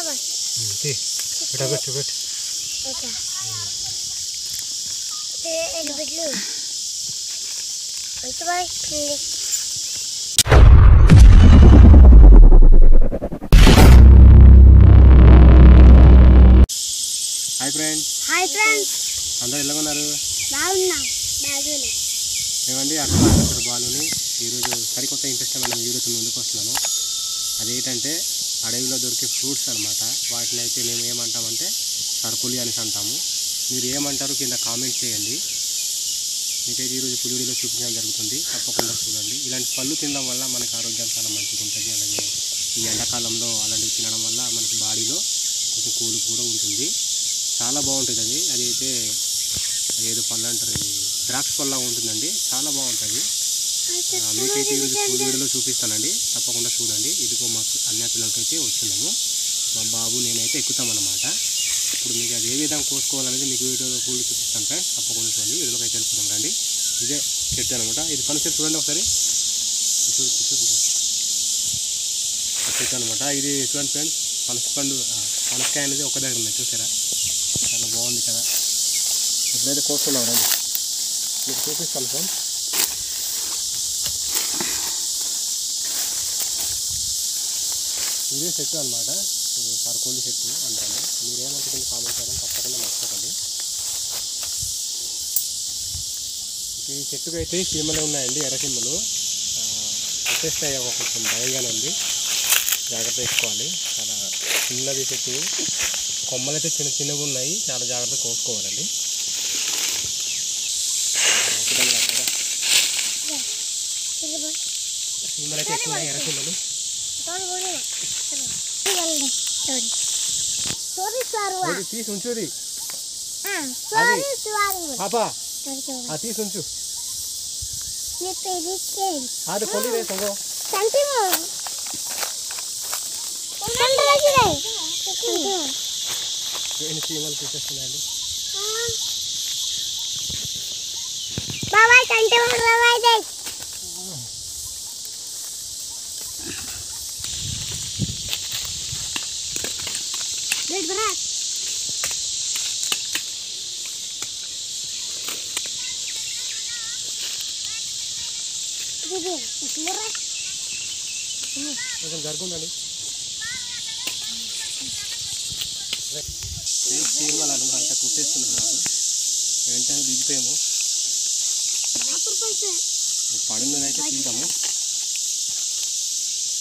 Hi friends అందరూ ఎలా ఉన్నారు? బాగున్నాం. ఏమండి అక్కడ బాలుని ఈరోజు సరికొత్త ఇంట్రెస్టింగ్ వీడియోతో ముందుకు వస్తున్నాను. అదేంటంటే అడవిలో దొరికే ఫ్రూట్స్ అనమాట. వాటిని అయితే మేము ఏమంటామంటే సర్పులి అనేసి అంటాము. మీరు ఏమంటారు కింద కామెంట్ చేయండి. మీకైతే ఈరోజు పులిలో చూపించడం జరుగుతుంది, తప్పకుండా చూడండి. ఇలాంటి పళ్ళు తినడం వల్ల మనకి ఆరోగ్యం చాలా మంచిగా ఉంటుంది. అలాగే ఈ ఎండాకాలంలో అలాంటివి తినడం వల్ల మనకి బాడీలో కొంచెం కూల్ కూడా ఉంటుంది. చాలా బాగుంటుంది. అదైతే ఏదో పళ్ళు అంటారు, ద్రాక్ష పళ్ళ ఉంటుందండి, చాలా బాగుంటుంది. మీకైతే ఈరోజు వీడియోలో చూపిస్తానండి, తప్పకుండా చూడండి. ఇదిగో మాకు అన్న పిల్లలకైతే వచ్చినాము, మా బాబు నేనైతే ఎక్కుతామన్నమాట. ఇప్పుడు మీకు అది ఏ విధంగా కోసుకోవాలనేది మీకు వీడియోలో పూలు చూపిస్తాను ఫ్రెండ్స్, తప్పకుండా చూడండి. వీడియోలోకి అయితే వెళ్ళిపోతాం రండి. ఇదే చెట్టు అనమాట. ఇది పనస చెట్టు చూడండి ఒకసారి, చెట్టు అనమాట. ఇది చూడండి ఫ్రెండ్స్, పనసకాయ అనేది ఒక దగ్గర ఉంది, చూసారా? చాలా బాగుంది కదా. ఇప్పుడైతే కోసుకున్నాం రండి, మీకు చూపిస్తాను ఫ్రెండ్స్. ఇదే చెట్టు అనమాట, సర్కోలి చెట్టు అంటాము. మీరేమంటే కామెంట్ చేయడం తప్పకుండా మర్చిపోకండి. ఈ చెట్టుకు అయితే చీమలు ఉన్నాయండి, ఎర్ర చీమలు వచ్చేస్తాయి. కొంచెం భయంగానే ఉంది, జాగ్రత్త తీసుకోవాలి. చాలా చిన్నది చెట్టు, కొమ్మలు అయితే చిన్నగా ఉన్నాయి, చాలా జాగ్రత్త కోసుకోవాలండి. చీమలు అయితే ఎక్కువ ఉన్నాయి, ఎర్ర చీమలు. తీసి ఉంచుది పాపా, తీసి ఉంచు. అది కొలి వేసంగో చీమలు తీసేస్తున్నాయండి. కొంచెం జరుగుందండి. చీమలు అనమాట కుట్టేస్తున్నాయి నాకు, వెంటనే దిగిపోయాము. పడున్నదైతే తీద్దాము.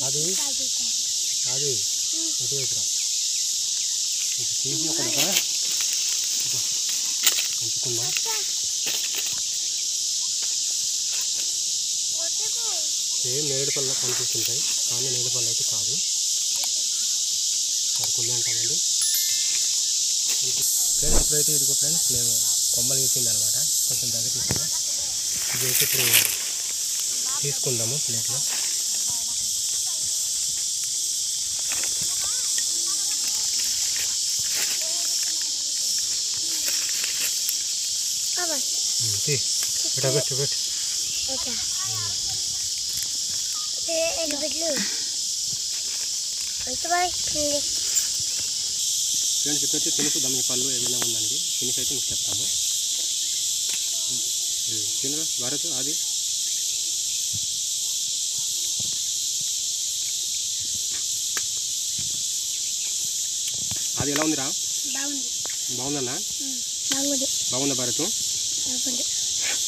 అది ఇటువైపురా తీసి ఒక దగ్గర ఉంచుకుందాం. సేమ్ నేరేడు పళ్ళు కనిపిస్తుంటాయి, కానీ నేరేడు పళ్ళు అయితే కాదు, సరుకులు అంటామండి. ఫ్రెండ్స్ ఇప్పుడైతే ఇదిగో ఫ్రెండ్స్, మేము కొమ్మలు వేసింది అనమాట, కొంచెం దగ్గర తీసుకున్నాం. ఇది అయితే ఇప్పుడు తీసుకుందాము ప్లేట్లో. పెట్టు ఫ్రెండ్స్ ఇప్పుడైతే తినుకుందాం. ఈ పళ్ళు ఏమైనా ఉందండి, తినేసి అయితే మీకు చెప్తాము. తినరా భారత్, అది ఎలా ఉందిరా? బాగుందన్నా? బాగుందా భారత్?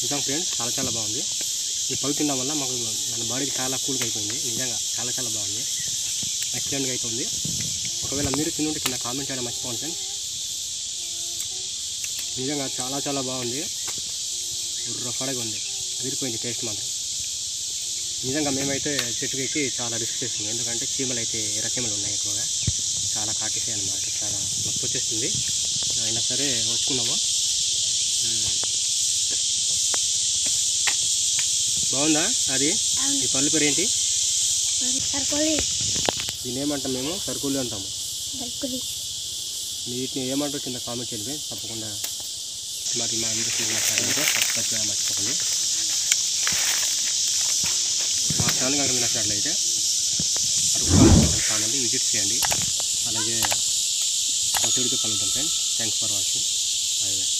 నిజంగా ఫ్రెండ్స్ చాలా బాగుంది. ఈ పళ్ళు తినడం వల్ల మాకు మన బాడీకి చాలా కూల్గా అయిపోయింది. నిజంగా చాలా బాగుంది, ఎక్సలెంట్గా అవుతుంది. ఒకవేళ మీరు తినుంటే కింద కామెంట్ చేయడం మర్చిపోండి ఫ్రెండ్స్. నిజంగా చాలా బాగుంది, రఫాడగా ఉంది, అదిరిపోయింది టేస్ట్ మాత్రం. నిజంగా మేమైతే చెట్టుకి ఎక్కి చాలా రిస్క్ చేస్తుంది, ఎందుకంటే చీమలు అయితే ఎర్ర చీమలు ఉన్నాయి ఎక్కువగా, చాలా కాటేసాయి అన్నమాట, చాలా నొప్పి వచ్చేస్తుంది. అయినా సరే వచ్చుకున్నాము. బాగుందా అది? ఈ పళ్ళు పేరు ఏంటి? దీన్ని ఏమంటాం మేము? సర్కులి అంటాము. వీటిని ఏమంటారు కింద కామెంట్ చేయండి, తప్పకుండా. మరి మా వీడియో సబ్స్క్రైబ్ చేయడం మర్చిపోకండి. మా ఛానల్ కనుక మీరు నచ్చినట్లయితే అరకు ఛానల్ని విజిట్ చేయండి. అలాగే ఒక వీడియోతో కలుగుతాం friends. Thanks for watching. Bye bye.